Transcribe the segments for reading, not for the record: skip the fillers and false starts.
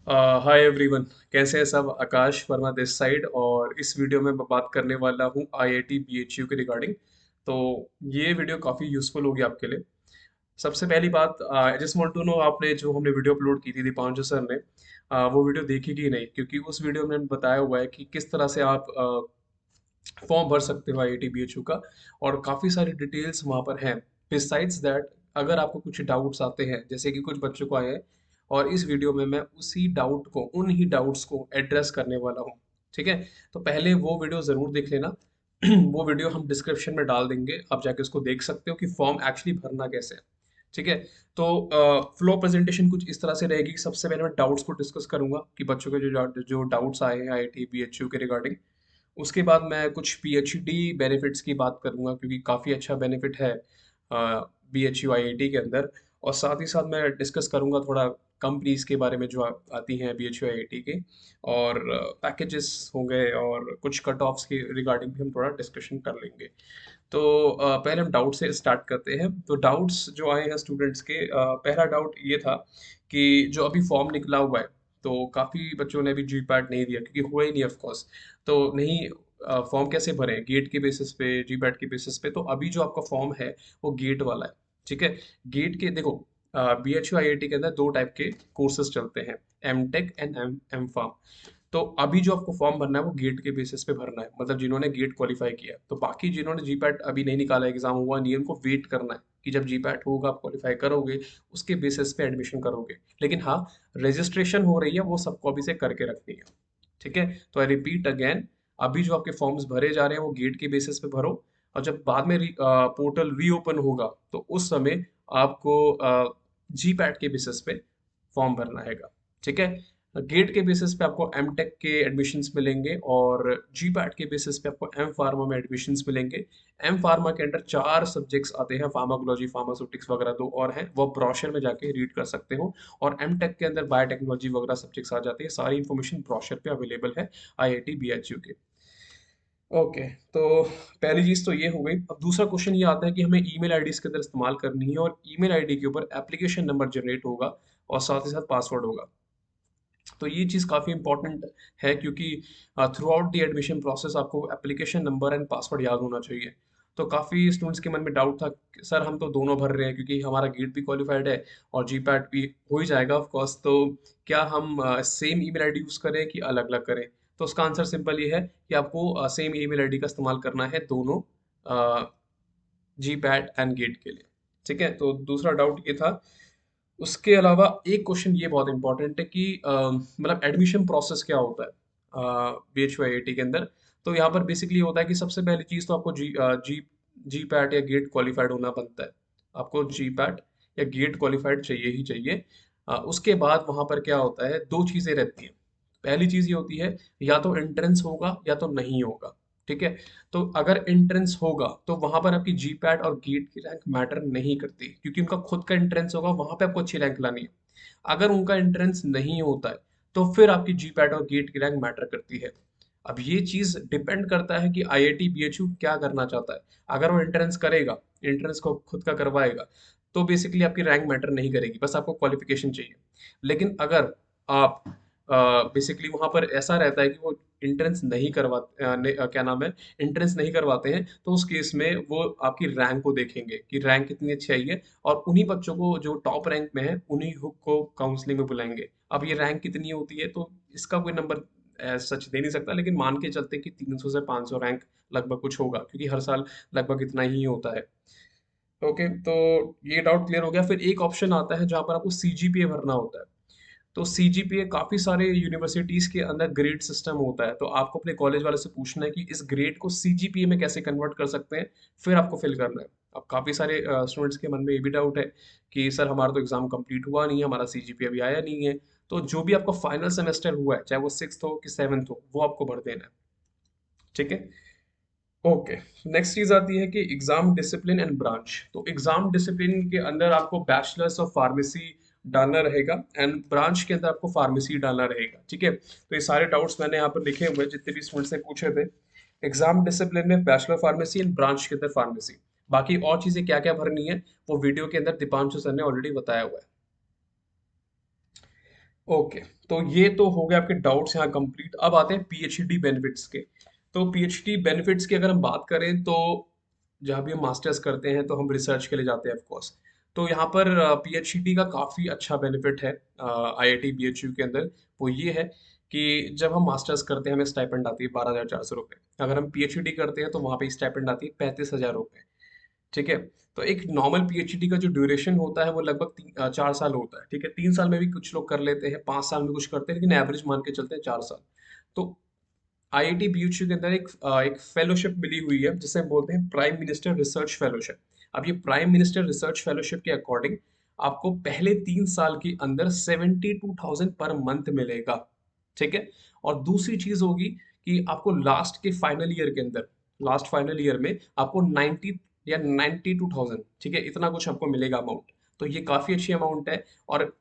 Hi everyone. कैसे हैं सब? आकाश वर्मा दिस साइड, और इस वीडियो में मैं बात करने वाला हूँ आईआईटी बीएचयू के रिगार्डिंग। तो ये वीडियो काफ़ी यूज़फुल होगी आपके लिए। सबसे पहली बात, I just want to know, आपने जो हमने वीडियो अपलोड की थी दीपांशु सर ने, वो वीडियो देखी कि नहीं? क्योंकि उस वीडियो में बताया हुआ है कि किस तरह से आप फॉर्म भर सकते हो आईआईटी बीएचयू का, और काफ़ी सारी डिटेल्स वहाँ पर हैं। बिसाइड्स दैट, अगर आपको कुछ डाउट्स आते हैं जैसे कि कुछ बच्चों को आए हैं, और इस वीडियो में मैं उसी डाउट को, उन ही डाउट्स को एड्रेस करने वाला हूँ। ठीक है? तो पहले वो वीडियो ज़रूर देख लेना। वो वीडियो हम डिस्क्रिप्शन में डाल देंगे, आप जाके उसको देख सकते हो कि फॉर्म एक्चुअली भरना कैसे है। ठीक है? तो फ्लो प्रेजेंटेशन कुछ इस तरह से रहेगी कि सबसे पहले मैं डाउट्स को डिस्कस करूंगा कि बच्चों के जो जो डाउट्स आए हैं आईआईटी बीएचयू के रिगार्डिंग। उसके बाद मैं कुछ पीएचडी बेनिफिट्स की बात करूंगा, क्योंकि काफ़ी अच्छा बेनिफिट है बीएचयू आईआईटी के अंदर। और साथ ही साथ मैं डिस्कस करूंगा थोड़ा कंपनीज के बारे में जो आती हैं बीएचयू आईआईटी के, और पैकेजेस हो गए, और कुछ कट ऑफ्स के रिगार्डिंग भी हम थोड़ा डिस्कशन कर लेंगे। तो पहले हम डाउट से स्टार्ट करते हैं। तो डाउट्स जो आए हैं स्टूडेंट्स के, पहला डाउट ये था कि जो अभी फॉर्म निकला हुआ है, तो काफ़ी बच्चों ने अभी जी पैट नहीं दिया, क्योंकि हुआ ही नहीं ऑफ कोर्स। तो नहीं, फॉर्म कैसे भरें? गेट के बेसिस पे, जी पैट के बेसिस पे? तो अभी जो आपका फॉर्म है वो गेट वाला है। ठीक है? गेट के देखो, B H U I I T के अंदर दो टाइप के कोर्सेज चलते हैं, M tech and M pharm. तो अभी जो आपको फॉर्म भरना है वो गेट के बेसिस पे भरना है, मतलब जिन्होंने गेट क्वालिफाई किया है। तो बाकी जिन्होंने जी पैट अभी नहीं निकाला, एग्जाम हुआ नहीं है, उनको वेट करना है कि जब जी पैट होगा, आप क्वालिफाई करोगे, उसके बेसिस पे एडमिशन करोगे। लेकिन हाँ, रजिस्ट्रेशन हो रही है, वो सबको अभी से करके रखनी है। ठीक है? तो आई रिपीट अगेन, अभी जो आपके फॉर्म्स भरे जा रहे हैं वो गेट के बेसिस पे भरो। और जब बाद में पोर्टल रीओपन होगा, तो उस समय आपको जी पैट के बेसिस पे फॉर्म भरना हैगा। ठीक है? गेट के बेसिस पे आपको एम टेक के एडमिशन्स मिलेंगे, और जी पैट के बेसिस पे आपको एम फार्मा में एडमिशन्स मिलेंगे। एम फार्मा के अंडर 4 सब्जेक्ट्स आते हैं, फार्माकोलॉजी, फार्मास्यूटिक्स वगैरह, दो और हैं, वो ब्रोशर में जाके रीड कर सकते हो। और एम टेक के अंदर बायोटेक्नोलॉजी वगैरह सब्जेक्ट्स आ जाते हैं। सारी इन्फॉर्मेशन ब्रोशर पे अवेलेबल है आईआईटी बीएचयू के। ओके, तो पहली चीज़ तो ये हो गई। अब दूसरा क्वेश्चन ये आता है कि हमें ईमेल आईडी इसके अंदर इस्तेमाल करनी है, और ईमेल आईडी के ऊपर एप्लीकेशन नंबर जनरेट होगा, और साथ ही साथ पासवर्ड होगा। तो ये चीज़ काफ़ी इंपॉर्टेंट है, क्योंकि through out the admission process आपको एप्लीकेशन नंबर एंड पासवर्ड याद होना चाहिए। तो काफ़ी स्टूडेंट्स के मन में डाउट था कि सर हम तो दोनों भर रहे हैं, क्योंकि हमारा गेट भी क्वालिफाइड है और जी पैट भी हो ही जाएगा ऑफ कोर्स। तो क्या हम सेम ईमेल आईडी यूज़ करें कि अलग अलग करें? तो उसका आंसर सिंपल ये है कि आपको सेम ईमेल आईडी का इस्तेमाल करना है दोनों, जी पैट एंड गेट के लिए। ठीक है? तो दूसरा डाउट ये था। उसके अलावा एक क्वेश्चन ये बहुत इंपॉर्टेंट है कि मतलब एडमिशन प्रोसेस क्या होता है B H U I I T के अंदर। तो यहाँ पर बेसिकली होता है कि सबसे पहली चीज़ तो आपको जी पैट या गेट क्वालिफाइड होना बनता है। आपको जी पैट या गेट क्वालिफाइड चाहिए ही चाहिए। उसके बाद वहाँ पर क्या होता है, दो चीज़ें रहती हैं। पहली चीज़ ये होती है, या तो एंट्रेंस होगा या तो नहीं होगा। ठीक है? तो अगर एंट्रेंस होगा तो वहां पर आपकी जी पैट और गेट की रैंक मैटर नहीं करती, क्योंकि उनका खुद का एंट्रेंस होगा, वहां पे आपको अच्छी रैंक लानी है। अगर उनका एंट्रेंस नहीं होता है, तो फिर आपकी जी पैट और गेट की रैंक मैटर करती है। अब ये चीज डिपेंड करता है कि आईआईटी बीएचयू क्या करना चाहता है। अगर वो एंट्रेंस करेगा, एंट्रेंस को खुद का करवाएगा, तो बेसिकली आपकी रैंक मैटर नहीं करेगी, बस आपको क्वालिफिकेशन चाहिए। लेकिन अगर आप बेसिकली वहां पर ऐसा रहता है कि वो एंट्रेंस नहीं क्या नाम है, एंट्रेंस नहीं करवाते हैं, तो उस केस में वो आपकी रैंक को देखेंगे कि रैंक कितनी अच्छी आई है, और उन्हीं बच्चों को जो टॉप रैंक में है उन्हीं को काउंसलिंग में बुलाएंगे। अब ये रैंक कितनी होती है, तो इसका कोई नंबर सच दे नहीं सकता, लेकिन मान के चलते कि 300 से 500 रैंक लगभग कुछ होगा, क्योंकि हर साल लगभग इतना ही होता है। ओके, तो ये डाउट क्लियर हो गया। फिर एक ऑप्शन आता है जहाँ पर आपको सीजीपीए भरना होता है। तो सीजीपीए, काफ़ी सारे यूनिवर्सिटीज़ के अंदर ग्रेड सिस्टम होता है, तो आपको अपने कॉलेज वाले से पूछना है कि इस ग्रेड को सीजीपीए में कैसे कन्वर्ट कर सकते हैं, फिर आपको फिल करना है। अब काफ़ी सारे स्टूडेंट्स के मन में ये भी डाउट है कि सर हमारा तो एग्ज़ाम कंप्लीट हुआ नहीं है, हमारा सीजीपीए अभी आया नहीं है। तो जो भी आपका फाइनल सेमेस्टर हुआ है, चाहे वो 6th हो कि 7th हो, वो आपको भर देना है। ठीक है? ओके। नेक्स्ट चीज आती है कि एग्जाम डिसिप्लिन एंड ब्रांच। तो एग्जाम डिसिप्लिन के अंदर आपको बैचलर्स ऑफ फार्मेसी डालना रहेगा, एंड ब्रांच के अंदर आपको फार्मेसी डालना रहेगा। ठीक है? तो ये सारे डाउट्स मैंने यहाँ पर लिखे हुए हैं, जितने भी स्टूडेंट्स ने पूछे थे। एग्जाम डिसिप्लिन में बैचलर फार्मेसी एंड ब्रांच के अंदर फार्मेसी। बाकी और चीजें क्या क्या भरनी है, वो वीडियो के अंदर दीपांशु सर ने ऑलरेडी बताया हुआ है। ओके, तो ये तो हो गए आपके डाउट्स यहाँ कंप्लीट। अब आते हैं पीएचडी बेनिफिट्स के। तो पीएचडी बेनिफिट्स की अगर हम बात करें तो जहाँ भी हम मास्टर्स करते हैं तो हम रिसर्च के लिए जाते हैं ऑफ कोर्स। तो यहाँ पर पीएचडी का काफ़ी अच्छा बेनिफिट है आईआईटी बीएचयू के अंदर। वो ये है कि जब हम मास्टर्स करते हैं हमें स्टाइपेंड आती है 12,400 रुपये। अगर हम पीएचडी करते हैं तो वहाँ पे स्टाइपेंड आती है 35,000 रुपये। ठीक है। तो एक नॉर्मल पीएचडी का जो ड्यूरेशन होता है वो लगभग 4 साल होता है। ठीक है, 3 साल में भी कुछ लोग कर लेते हैं, 5 साल में कुछ करते हैं, लेकिन एवरेज मान के चलते हैं 4 साल। तो आईआईटी बीएचयू के अंदर एक फेलोशिप मिली हुई है जिसे हम बोलते हैं प्राइम मिनिस्टर रिसर्च फेलोशिप। अब ये प्राइम मिनिस्टर रिसर्च फेलोशिप के अकॉर्डिंग आपको पहले 3 साल के अंदर 72,000 पर मंथ मिलेगा। ठीक है। और दूसरी चीज होगी कि आपको लास्ट के फाइनल ईयर के अंदर, लास्ट फाइनल ईयर में आपको 92,000, ठीक है, इतना कुछ आपको मिलेगा अमाउंट। तो ये काफी अच्छी अमाउंट है। और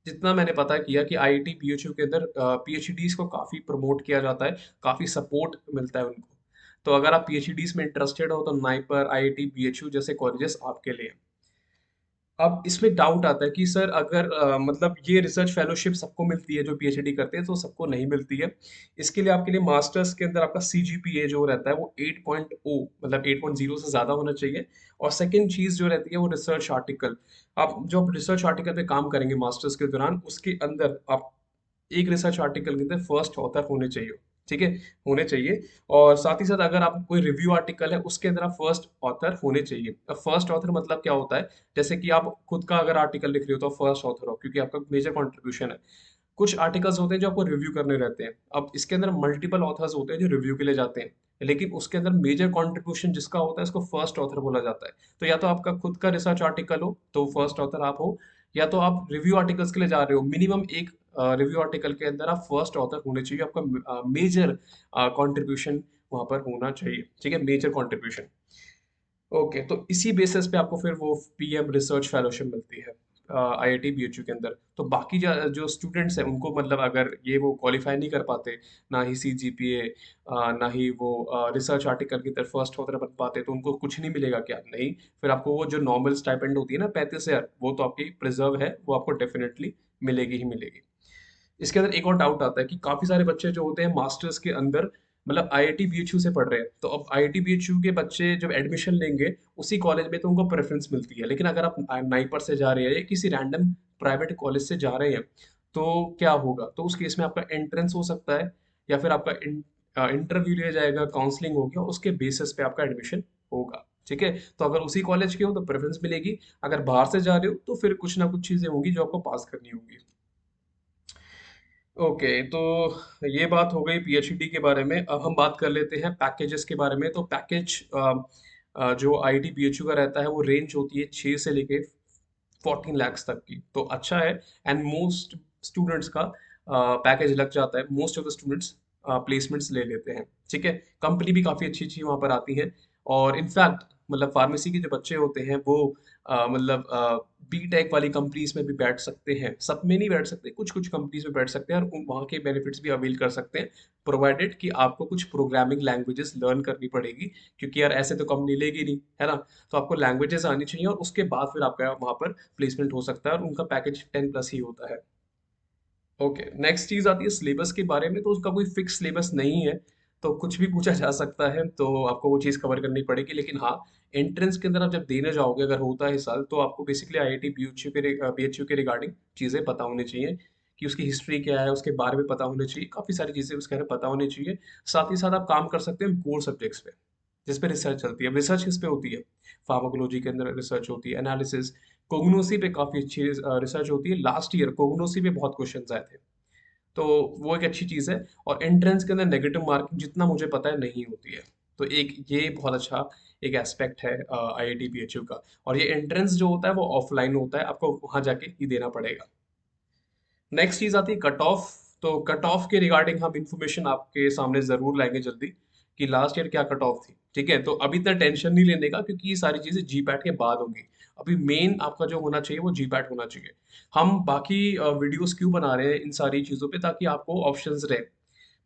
जितना मैंने पता किया कि आईआईटी बीएचयू के अंदर पीएचडीज को काफी प्रमोट किया जाता है, काफी सपोर्ट मिलता है उनको। तो अगर आप पीएचडीज में इंटरेस्टेड हो तो नाइपर, आईआईटी बीएचयू जैसे कॉलेजेस आपके लिए हैं। अब इसमें डाउट आता है कि सर अगर मतलब ये रिसर्च फेलोशिप सबको मिलती है जो पीएचडी करते हैं, तो सबको नहीं मिलती है। इसके लिए आपके लिए मास्टर्स के अंदर आपका सीजीपीए जो रहता है वो 8.0 मतलब 8.0 से ज़्यादा होना चाहिए। और सेकंड चीज़ जो रहती है वो रिसर्च आर्टिकल। आप जो रिसर्च आर्टिकल पे काम करेंगे मास्टर्स के दौरान, उसके अंदर आप एक रिसर्च आर्टिकल के अंदर फर्स्ट ऑथर होने चाहिए। ठीक है, होने चाहिए। और साथ ही साथ अगर आप कोई रिव्यू आर्टिकल है उसके अंदर आप फर्स्ट ऑथर होने चाहिए। अब फर्स्ट ऑथर मतलब क्या होता है, जैसे कि आप खुद का अगर आर्टिकल लिख रहे हो तो फर्स्ट ऑथर हो क्योंकि आपका मेजर कंट्रीब्यूशन है। कुछ आर्टिकल्स होते हैं जो आपको रिव्यू करने रहते हैं। अब इसके अंदर मल्टीपल ऑथर्स होते हैं जो रिव्यू के लिए जाते हैं, लेकिन उसके अंदर मेजर कंट्रीब्यूशन जिसका होता है उसको फर्स्ट ऑथर बोला जाता है। तो या तो आपका खुद का रिसर्च आर्टिकल हो तो फर्स्ट ऑथर आप हो, या तो आप रिव्यू आर्टिकल्स के लिए जा रहे हो, मिनिमम एक रिव्यू आर्टिकल के अंदर आप फर्स्ट ऑथर होने चाहिए। आपका मेजर कंट्रीब्यूशन वहां पर होना चाहिए। ठीक है, मेजर कंट्रीब्यूशन। ओके, तो इसी बेसिस पे आपको फिर वो पीएम रिसर्च फेलोशिप मिलती है आईआईटी बीएचयू के अंदर। तो बाकी जो स्टूडेंट्स हैं उनको मतलब अगर ये वो क्वालिफाई नहीं कर पाते, ना ही सीजीपीए, ना ही वो रिसर्च आर्टिकल की तरफ फर्स्ट ऑथर बन पाते, तो उनको कुछ नहीं मिलेगा क्या? नहीं। फिर आपको वो जो नॉर्मल स्टाइपेंड होती है ना 35,000, वो तो आपकी प्रिजर्व है, वो आपको डेफिनेटली मिलेगी ही मिलेगी। इसके अंदर एक और डाउट आता है कि काफी सारे बच्चे जो होते हैं मास्टर्स के अंदर मतलब आईआईटी बीएचयू से पढ़ रहे हैं, तो अब आईआईटी बीएचयू के बच्चे जब एडमिशन लेंगे उसी कॉलेज में तो उनको प्रेफरेंस मिलती है। लेकिन अगर आप नाइपर से जा रहे हैं या किसी रैंडम प्राइवेट कॉलेज से जा रहे हैं तो क्या होगा? तो उस केस में आपका एंट्रेंस हो सकता है या फिर आपका इंटरव्यू लिया जाएगा, काउंसलिंग होगी और उसके बेसिस पे आपका एडमिशन होगा। ठीक है, तो अगर उसी कॉलेज के हो तो प्रेफरेंस मिलेगी, अगर बाहर से जा रहे हो तो फिर कुछ ना कुछ चीजें होंगी जो आपको पास करनी होंगी। ओके, तो ये बात हो गई पीएचडी के बारे में। अब हम बात कर लेते हैं पैकेजेस के बारे में। तो पैकेज जो आईटी बीएचयू का रहता है वो रेंज होती है 6 से लेके 14 lakhs तक की, तो अच्छा है। एंड मोस्ट स्टूडेंट्स का पैकेज लग जाता है, most of the students placements ले लेते हैं। ठीक है, कंपनी भी काफ़ी अच्छी अच्छी वहाँ पर आती है। और इनफैक्ट मतलब फार्मेसी के जो बच्चे होते हैं वो मतलब बीटेक वाली कंपनीज में भी बैठ सकते हैं। सब में नहीं बैठ सकते, कुछ कुछ कंपनीज में बैठ सकते हैं और वहाँ के बेनिफिट्स भी अवेल कर सकते हैं, प्रोवाइडेड कि आपको कुछ प्रोग्रामिंग लैंग्वेजेस लर्न करनी पड़ेगी, क्योंकि यार ऐसे तो कंपनी लेगी नहीं, है ना। तो आपको लैंग्वेजेस आनी चाहिए और उसके बाद फिर आपका वहाँ पर प्लेसमेंट हो सकता है और उनका पैकेज 10+ ही होता है। ओके, नेक्स्ट चीज आती है सिलेबस के बारे में। तो उसका कोई फिक्स सिलेबस नहीं है, तो कुछ भी पूछा जा सकता है, तो आपको वो चीज़ कवर करनी पड़ेगी। लेकिन हाँ, एंट्रेंस के अंदर आप जब देने जाओगे अगर होता है साल, तो आपको बेसिकली आईआईटी बीएचयू के रिगार्डिंग चीज़ें पता होनी चाहिए कि उसकी हिस्ट्री क्या है, उसके बारे में पता होनी चाहिए, काफ़ी सारी चीज़ें उसके बारे में पता होनी चाहिए। साथ ही साथ आप काम कर सकते हैं कोर सब्जेक्ट्स पे जिस पे रिसर्च चलती है। अब रिसर्च किस पे होती है? फार्माकोलॉजी के अंदर रिसर्च होती है, एनालिसिस। कोग्नोसी पे काफ़ी अच्छी रिसर्च होती है। लास्ट ईयर कोग्नोसी पे बहुत क्वेश्चंस आए थे, तो वो एक अच्छी चीज़ है। और एंट्रेंस के अंदर नेगेटिव मार्किंग जितना मुझे पता है नहीं होती है। तो एक ये बहुत अच्छा एक एस्पेक्ट है आईआईटी बीएचयू का। और ये एंट्रेंस जो होता है वो ऑफलाइन होता है, आपको वहाँ जाके ही देना पड़ेगा। नेक्स्ट चीज़ आती है कट ऑफ। तो कट ऑफ के रिगार्डिंग हम इंफॉर्मेशन आपके सामने ज़रूर लाएंगे जल्दी कि लास्ट ईयर क्या कट ऑफ थी। ठीक है, तो अभी इतना टेंशन नहीं लेने का क्योंकि ये सारी चीज़ें जी पैट के बाद होंगी। अभी मेन आपका जो होना चाहिए वो जी पैट होना चाहिए। हम बाकी वीडियोस क्यों बना रहे हैं इन सारी चीज़ों पे, ताकि आपको ऑप्शंस रहे।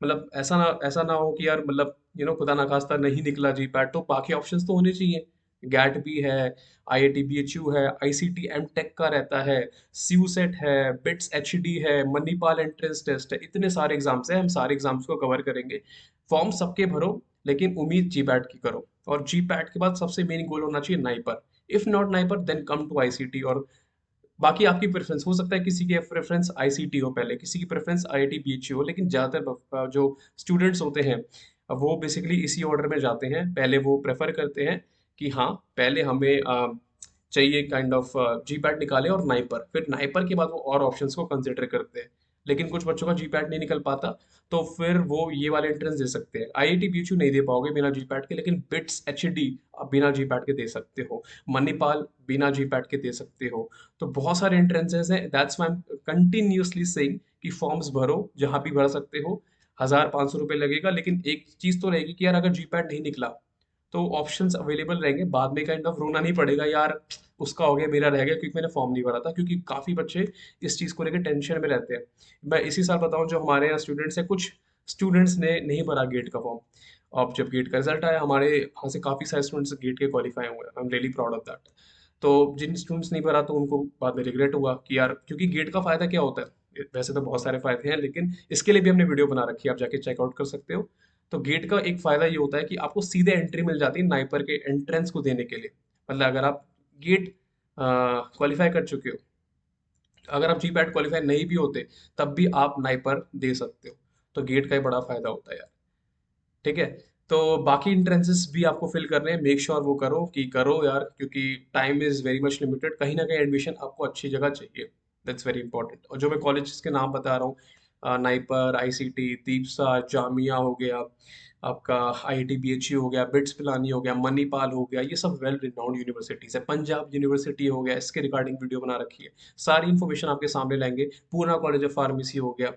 मतलब ऐसा ना हो कि यार मतलब खुदा ना खास्ता नहीं निकला जी पैट, तो बाकी ऑप्शंस तो होने चाहिए। गैट भी है, आईआईटी बीएचयू है, आईसीटी एम टेक का रहता है, स्यूसेट है, बिट्स एचडी है, मणिपाल एंट्रेंस टेस्ट है, इतने सारे एग्जाम्स हैं, हम सारे एग्जाम्स को कवर करेंगे। फॉर्म सबके भरो, लेकिन उम्मीद जीपैट की करो। और जीपैट के बाद सबसे मेन गोल होना चाहिए NIPER. If not NIPER then come to ICT. और बाकी आपकी प्रेफरेंस हो सकता है, किसी की प्रेफरेंस आईसीटी हो पहले, किसी की प्रेफरेंस आईआईटी बीएचयू हो, लेकिन ज़्यादातर जो स्टूडेंट्स होते हैं वो बेसिकली इसी ऑर्डर में जाते हैं। पहले वो प्रेफर करते हैं कि हाँ पहले हमें चाहिए काइंड ऑफ जीपैट निकाले और नाइपर, फिर नाइपर के बाद वो और ऑप्शंस को कंसिडर करते हैं। लेकिन कुछ बच्चों का जीपैट नहीं निकल पाता, तो फिर वो ये वाले एंट्रेंस दे सकते हैं। आईआईटी बीएचयू नहीं दे पाओगे बिना जीपैट के, लेकिन बिट्स एचडी आप बिना जीपैट के दे सकते हो, मणिपाल बिना जीपैट के दे सकते हो। तो बहुत सारे एंट्रेंसेस हैं, that's why I am continuously saying कि फॉर्म्स भरो, जहां भी भर सकते हो। 1,000-500 रुपये लगेगा, लेकिन एक चीज तो रहेगी कि यार अगर जीपैट नहीं निकला तो ऑप्शंस अवेलेबल रहेंगे, बाद में काइंड ऑफ रोना नहीं पड़ेगा यार उसका हो गया मेरा रह गया क्योंकि मैंने फॉर्म नहीं भरा था। क्योंकि काफी बच्चे इस चीज को लेकर टेंशन में रहते हैं। मैं इसी साल बताऊं, जो हमारे यहाँ स्टूडेंट्स हैं, कुछ स्टूडेंट्स ने नहीं भरा गेट का फॉर्म। अब जब गेट का रिजल्ट आया, हमारे यहाँ से काफी सारे स्टूडेंट्स गेट के क्वालिफाई हुए, I am really proud of that. तो जिन स्टूडेंट्स नहीं भरा तो उनको बाद में रिग्रेट हुआ कि यार, क्योंकि गेट का फायदा क्या होता है, वैसे तो बहुत सारे फायदे हैं, लेकिन इसके लिए भी हमने वीडियो बना रखी है, आप जाके चेकआउट कर सकते हो। तो गेट का एक फायदा ये होता है कि आपको सीधे एंट्री मिल जाती है नाइपर के एंट्रेंस को देने के लिए। मतलब अगर आप गेट क्वालिफाई कर चुके हो, अगर आप जी पैट क्वालिफाई नहीं भी होते, तब भी आप नाइपर दे सकते हो। तो गेट का ही बड़ा फायदा होता है यार। ठीक है। तो बाकी इंट्रेंसेस भी आपको फिल करने हैं, मेक श्योर वो करो कि करो यार, क्योंकि time is very much limited. कहीं ना कहीं एडमिशन आपको अच्छी जगह चाहिए, दैट्स वेरी इंपॉर्टेंट। और जो मैं कॉलेज के नाम बता रहा हूँ, नाइपर, आईसीटी, दीपसा, जामिया हो गया, आपका आईआईटी बीएचयू हो गया, बिट्स पिलानी हो गया, मणिपाल हो गया, ये सब वेल रिनाउंड यूनिवर्सिटीज है। पंजाब यूनिवर्सिटी हो गया, इसके रिगार्डिंग वीडियो बना रखी है। सारी इन्फॉर्मेशन आपके सामने लाएंगे। पूना कॉलेज ऑफ फार्मेसी हो गया।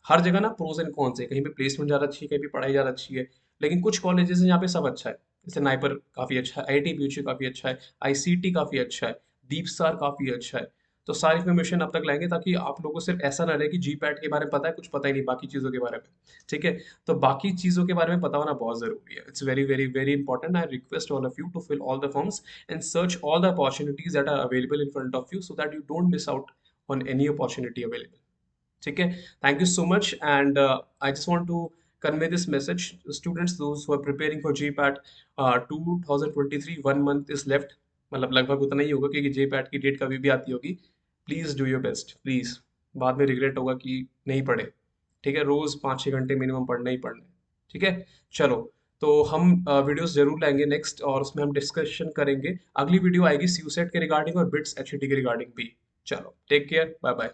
हर जगह ना प्रोज एंड कॉन्स है, कहीं पे प्लेसमेंट ज़्यादा अच्छी है, कहीं पे पढ़ाई ज़्यादा अच्छी है। लेकिन कुछ कॉलेजेस हैं जहाँ पे सब अच्छा है। जैसे नाइपर काफ़ी अच्छा है, आईआईटी बीएचयू काफ़ी अच्छा है, आईसीटी काफ़ी अच्छा है, दीप स्टार काफ़ी अच्छा है। तो सारी इन्फॉर्मेशन अब तक लाएंगे, ताकि आप लोगों को सिर्फ ऐसा ना रहे कि जी पैट के बारे में पता है, कुछ पता ही नहीं बाकी चीज़ों के बारे में। ठीक है। तो बाकी चीज़ों के बारे में पता होना बहुत ज़रूरी है। It's very very very important. I request all of you to fill all the forms and search all the opportunities that are available in front of you, so that you don't miss out on any opportunity available. ठीक है। Thank you so much, and I just want to convey this message, students those who are preparing for GPAT, 2023 1 month is left। मतलब लगभग उतना ही होगा, क्योंकि JPAT की date कभी भी आती होगी। Please do your best, please. बाद में रिग्रेट होगा कि नहीं पढ़े। ठीक है, रोज 5-6 घंटे मिनिमम पढ़ना ही पढ़ना है। ठीक है। चलो, तो हम वीडियोस जरूर लाएंगे नेक्स्ट, और उसमें हम डिस्कशन करेंगे। अगली वीडियो आएगी सीयूसेट के रिगार्डिंग और बिट्स एचईटी के रिगार्डिंग भी। चलो, टेक केयर, बाय बाय।